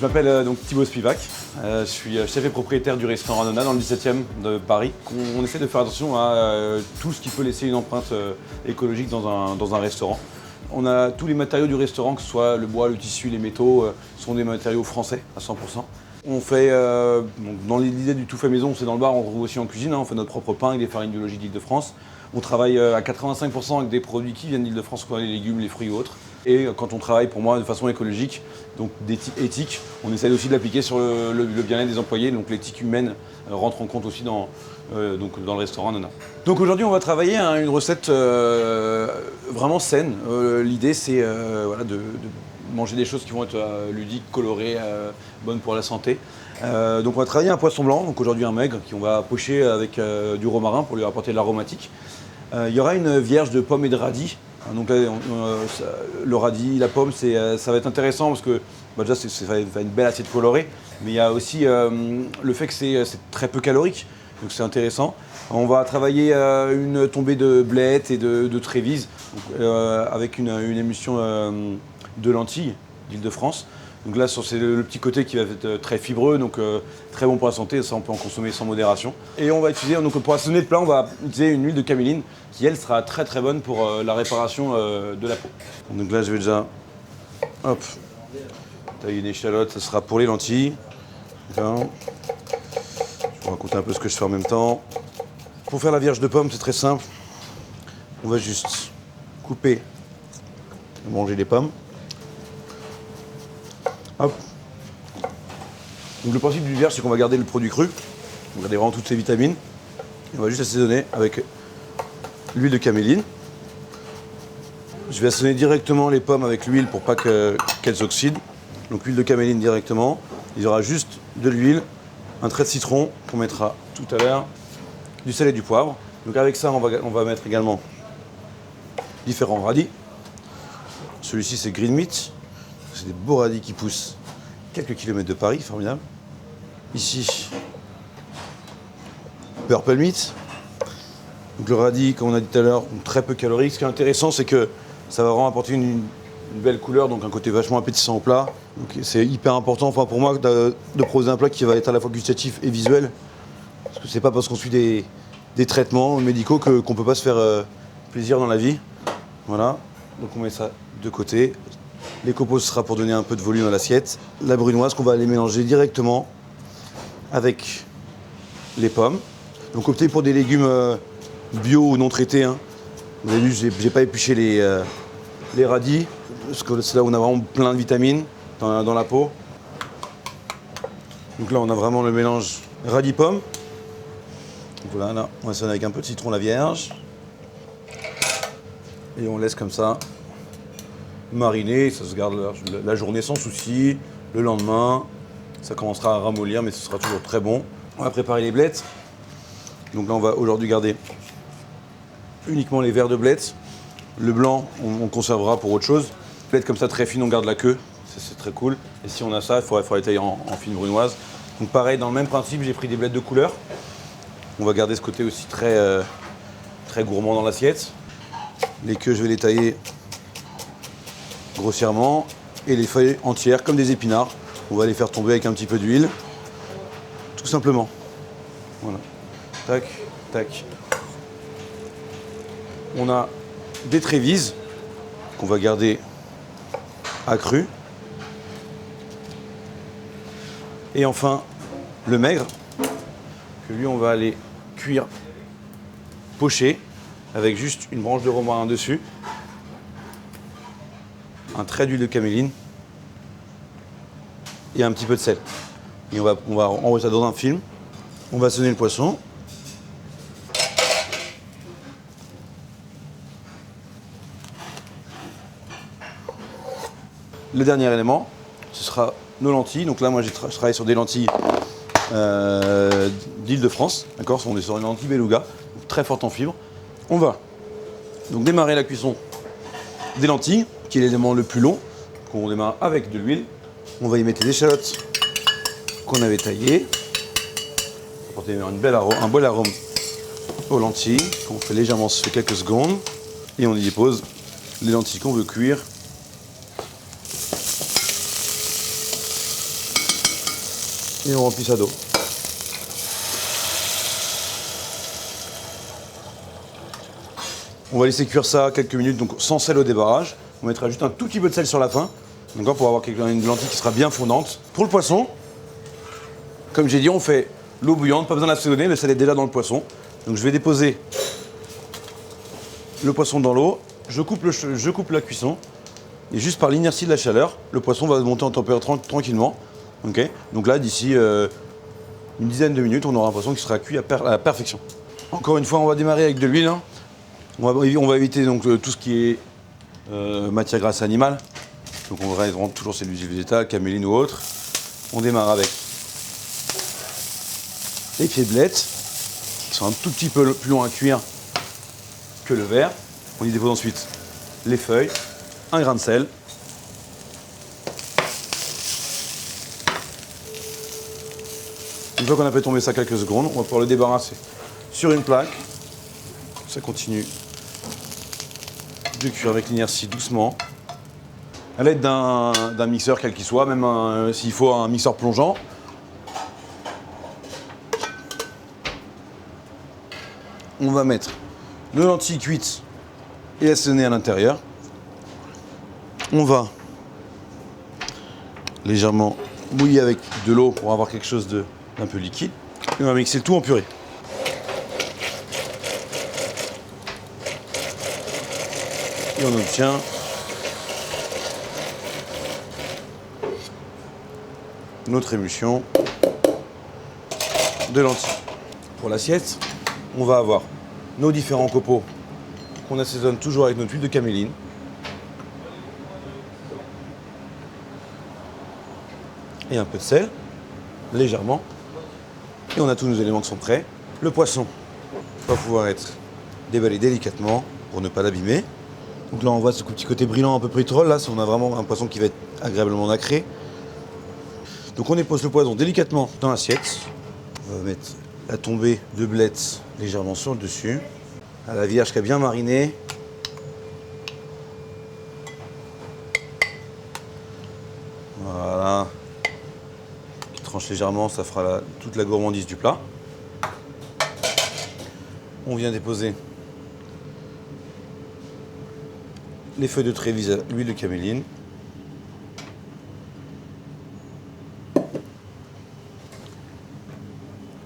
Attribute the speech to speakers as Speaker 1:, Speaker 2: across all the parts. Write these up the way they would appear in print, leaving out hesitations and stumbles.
Speaker 1: Je m'appelle donc Thibaut Spivak, je suis chef et propriétaire du restaurant Nona dans le 17e de Paris. On essaie de faire attention à tout ce qui peut laisser une empreinte écologique dans un restaurant. On a tous les matériaux du restaurant, que ce soit le bois, le tissu, les métaux, sont des matériaux français à 100%. On fait, dans l'idée du tout fait maison, c'est dans le bar, on trouve aussi en cuisine, on fait notre propre pain avec des farines biologiques d'Île-de-France. On travaille à 85% avec des produits qui viennent d'Île-de-France, comme les légumes, les fruits ou autres. Et quand on travaille, pour moi, de façon écologique, donc éthique, on essaie aussi de l'appliquer sur le bien-être des employés. Donc l'éthique humaine rentre en compte aussi dans le restaurant Nona. Donc aujourd'hui, on va travailler une recette vraiment saine. L'idée, c'est de manger des choses qui vont être ludiques, colorées, bonnes pour la santé. Donc on va travailler un poisson blanc, donc aujourd'hui un maigre, qu'on va pocher avec du romarin pour lui apporter de l'aromatique. Il y aura une vierge de pommes et de radis. Donc là, le radis, la pomme, ça va être intéressant parce que déjà ça va être une belle assiette colorée, mais il y a aussi le fait que c'est très peu calorique, donc c'est intéressant. On va travailler une tombée de blettes et de trévises avec une émulsion de lentilles d'Île-de-France. Donc là, c'est le petit côté qui va être très fibreux, donc très bon pour la santé, ça on peut en consommer sans modération. Et on va utiliser, donc pour assaisonner le plat, on va utiliser une huile de caméline qui, elle, sera très très bonne pour la réparation de la peau. Donc là, je vais déjà, tailler une échalote, ça sera pour les lentilles. D'accord. Je vais vous raconter un peu ce que je fais en même temps. Pour faire la vierge de pomme, c'est très simple. On va juste couper et manger les pommes. Hop. Donc le principe du vierge, c'est qu'on va garder le produit cru, on va garder vraiment toutes ses vitamines, et on va juste assaisonner avec l'huile de caméline. Je vais assaisonner directement les pommes avec l'huile pour pas qu'elles s'oxydent. Donc l'huile de caméline directement. Il y aura juste de l'huile, un trait de citron qu'on mettra tout à l'heure, du sel et du poivre. Donc avec ça, on va mettre également différents radis. Celui-ci, c'est green meat. C'est des beaux radis qui poussent quelques kilomètres de Paris, formidable. Ici, purple meat. Donc le radis, comme on a dit tout à l'heure, très peu calorique. Ce qui est intéressant, c'est que ça va vraiment apporter une belle couleur, donc un côté vachement appétissant au plat. C'est hyper important, enfin pour moi, de proposer un plat qui va être à la fois gustatif et visuel. Parce que c'est pas parce qu'on suit des traitements médicaux qu'on ne peut pas se faire plaisir dans la vie. Voilà, donc on met ça de côté. Les copeaux, ce sera pour donner un peu de volume à l'assiette. La brunoise qu'on va aller mélanger directement avec les pommes. Donc optez pour des légumes bio ou non traités. Vous avez vu, j'ai pas épluché les radis, parce que c'est là où on a vraiment plein de vitamines dans la peau. Donc là, on a vraiment le mélange radis-pomme. Voilà, là, on va assaisonner avec un peu de citron la vierge. Et on laisse comme ça mariner, ça se garde la journée sans souci. Le lendemain, ça commencera à ramollir, mais ce sera toujours très bon. On va préparer les blettes. Donc là, on va aujourd'hui garder uniquement les verts de blettes. Le blanc, on conservera pour autre chose. Blettes comme ça, très fines, on garde la queue. C'est très cool. Et si on a ça, il faudra les tailler en fines brunoises. Donc pareil, dans le même principe, j'ai pris des blettes de couleur. On va garder ce côté aussi très gourmand dans l'assiette. Les queues, je vais les tailler grossièrement, et les feuilles entières comme des épinards. On va les faire tomber avec un petit peu d'huile, tout simplement. Voilà. Tac, tac. On a des trévises qu'on va garder à cru. Et enfin, le maigre, que lui on va aller cuire, pocher, avec juste une branche de romarin dessus. Un trait d'huile de caméline et un petit peu de sel. Et on va envoyer ça dans un film. On va assaisonner le poisson. Le dernier élément, ce sera nos lentilles. Donc là, moi, je travaille sur des lentilles d'Île-de-France. D'accord, on est sur une lentille beluga, très forte en fibres. On va donc démarrer la cuisson des lentilles, qui est l'élément le plus long, qu'on démarre avec de l'huile. On va y mettre les échalotes qu'on avait taillées, apporter un bel arôme aux lentilles, qu'on fait légèrement suer quelques secondes, et on y dépose les lentilles qu'on veut cuire. Et on remplit ça d'eau. On va laisser cuire ça quelques minutes, donc sans sel au débarrage. On mettra juste un tout petit peu de sel sur la fin, pour avoir une lentille qui sera bien fondante. Pour le poisson, comme j'ai dit, on fait l'eau bouillante, pas besoin d'assaisonner, le sel est déjà dans le poisson. Donc je vais déposer le poisson dans l'eau, je coupe la cuisson, et juste par l'inertie de la chaleur, le poisson va monter en température tranquillement. Okay. Donc là, d'ici une dizaine de minutes, on aura un poisson qui sera cuit à la perfection. Encore une fois, on va démarrer avec de l'huile. Hein. On va éviter donc, tout ce qui est matière grasse animale. Donc on rentre toujours c'est l'huile végétale, caméline ou autre. On démarre avec les pieds de blettes, qui sont un tout petit peu plus longs à cuire que le verre. On y dépose ensuite les feuilles, un grain de sel. Une fois qu'on a fait tomber ça quelques secondes, on va pouvoir le débarrasser sur une plaque. Ça continue de cuire avec l'inertie doucement. À l'aide d'un mixeur quel qu'il soit, même s'il faut un mixeur plongeant. On va mettre nos lentilles cuites et assaisonnées à l'intérieur. On va légèrement mouiller avec de l'eau pour avoir quelque chose d'un peu liquide. Et on va mixer le tout en purée. Et on obtient notre émulsion de lentilles. Pour l'assiette, on va avoir nos différents copeaux qu'on assaisonne toujours avec notre huile de caméline. Et un peu de sel, légèrement. Et on a tous nos éléments qui sont prêts. Le poisson va pouvoir être déballé délicatement pour ne pas l'abîmer. Donc là, on voit ce petit côté brillant un peu pétrole. Là, on a vraiment un poisson qui va être agréablement nacré. Donc on dépose le poisson délicatement dans l'assiette. On va mettre la tombée de blettes légèrement sur le dessus. À la vierge qui a bien mariné. Voilà. Qui tranche légèrement, ça fera toute la gourmandise du plat. On vient déposer les feuilles de Trévise à l'huile de caméline.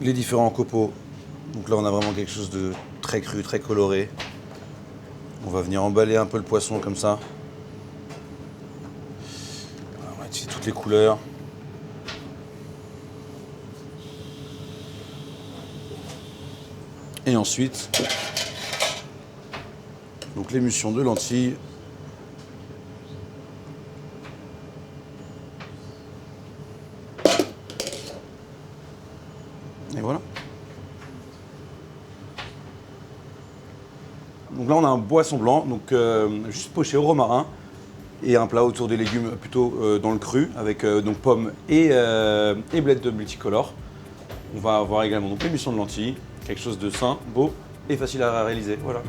Speaker 1: Les différents copeaux. Donc là, on a vraiment quelque chose de très cru, très coloré. On va venir emballer un peu le poisson comme ça. On va utiliser toutes les couleurs. Et ensuite, donc l'émulsion de lentilles. Et voilà. Donc là, on a un poisson blanc, donc juste poché au romarin et un plat autour des légumes plutôt dans le cru avec donc pommes et blettes de multicolores. On va avoir également donc l'émulsion de lentilles, quelque chose de sain, beau et facile à réaliser. Voilà.